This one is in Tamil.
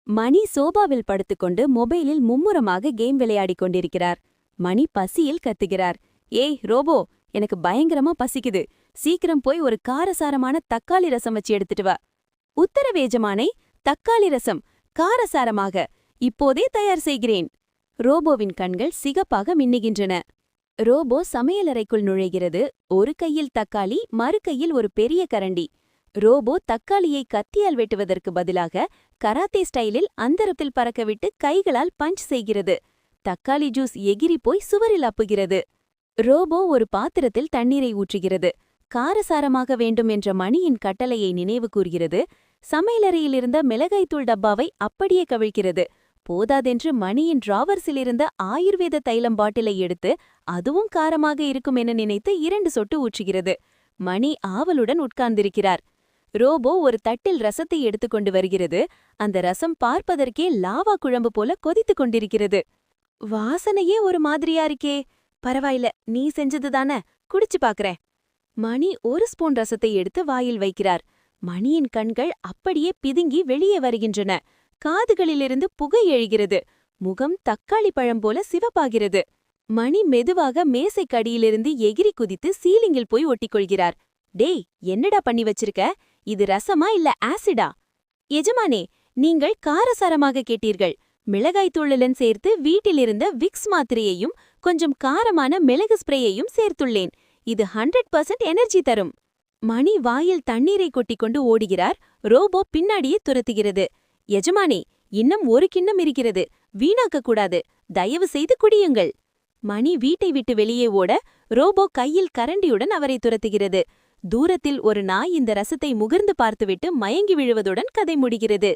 மணி சோபாவில் படுத்துக்கொண்டு மொபைலில் மும்முரமாக கேம் விளையாடிக் கொண்டிருக்கிறார். மணி பசியில் கத்துகிறார். ஏய் ரோபோ, எனக்கு பயங்கரமா பசிக்குது. சீக்கிரம் போய் ஒரு காரசாரமான தக்காளி ரசம் வச்சு எடுத்துட்டு வா. உத்தரவு எஜமானே, தக்காளி ரசம் காரசாரமாக இப்போதே தயார் செய்கிறேன். ரோபோவின் கண்கள் சிகப்பாக மின்னுகின்றன. ரோபோ சமையலறைக்குள் நுழைகிறது. ஒரு கையில் தக்காளி, மறு கையில் ஒரு பெரிய கரண்டி. ரோபோ தக்காளியை கத்தியால் வெட்டுவதற்கு பதிலாக கராத்தே ஸ்டைலில் அந்தரத்தில் பறக்கவிட்டு கைகளால் பஞ்ச் செய்கிறது. தக்காளி ஜூஸ் எகிரி போய் சுவரில் அப்புகிறது. ரோபோ ஒரு பாத்திரத்தில் தண்ணீரை ஊற்றுகிறது. காரசாரமாக வேண்டும் என்ற மணியின் கட்டளையை நினைவு கூர்கிறது. சமையலறையிலிருந்த மிளகாய்த்தூள் டப்பாவை அப்படியே கவிழ்கிறது. போதாதென்று மணியின் டிராவர்ஸிலிருந்த ஆயுர்வேத தைலம் பாட்டிலை எடுத்து அதுவும் காரமாக இருக்கும் என நினைத்து 2 சொட்டு ஊற்றுகிறது. மணி ஆவலுடன் உட்கார்ந்திருக்கிறார். ரோபோ ஒரு தட்டில் ரசத்தை எடுத்துக்கொண்டு வருகிறது. அந்த ரசம் பார்ப்பதற்கே லாவா குழம்பு போல கொதித்துக் கொண்டிருக்கிறது. வாசனையே ஒரு மாதிரியா இருக்கே. பரவாயில்ல, நீ செஞ்சதுதானே, குடிச்சு பாக்குறேன். மணி 1 ஸ்பூன் ரசத்தை எடுத்து வாயில் வைக்கிறார். மணியின் கண்கள் அப்படியே பிதுங்கி வெளியே வருகின்றன. காதுகளிலிருந்து புகை எழுகிறது. முகம் தக்காளி பழம் போல சிவப்பாகிறது. மணி மெதுவாக மேசைக்கடியிலிருந்து எகிரி குதித்து சீலிங்கில் போய் ஒட்டிக்கொள்கிறார். டேய், என்னடா பண்ணி வச்சிருக்க? இது ரசமா இல்ல ஆசிடா? எஜமானே, நீங்கள் காரசாரமாக கேட்டீர்கள். மிளகாய்த்தூளுடன் சேர்த்து வீட்டிலிருந்த விக்ஸ் மாத்திரையையும் கொஞ்சம் காரமான மிளகு ஸ்ப்ரேயையும் சேர்த்துள்ளேன். இது 100% எனர்ஜி தரும். மணி வாயில் தண்ணீரை கொட்டிக்கொண்டு ஓடுகிறார். ரோபோ பின்னாடியே துரத்துகிறது. எஜமானே, இன்னும் 1 கிண்ணம் இருக்கிறது. வீணாக்க கூடாது. தயவு செய்து குடியுங்கள். மணி வீட்டை விட்டு வெளியே ஓட ரோபோ கையில் கரண்டியுடன் அவரை துரத்துகிறது. தூரத்தில் ஒரு நாய் இந்த ரசத்தை முகர்ந்து பார்த்துவிட்டு மயங்கி விழுவதுடன் கதை முடிகிறது.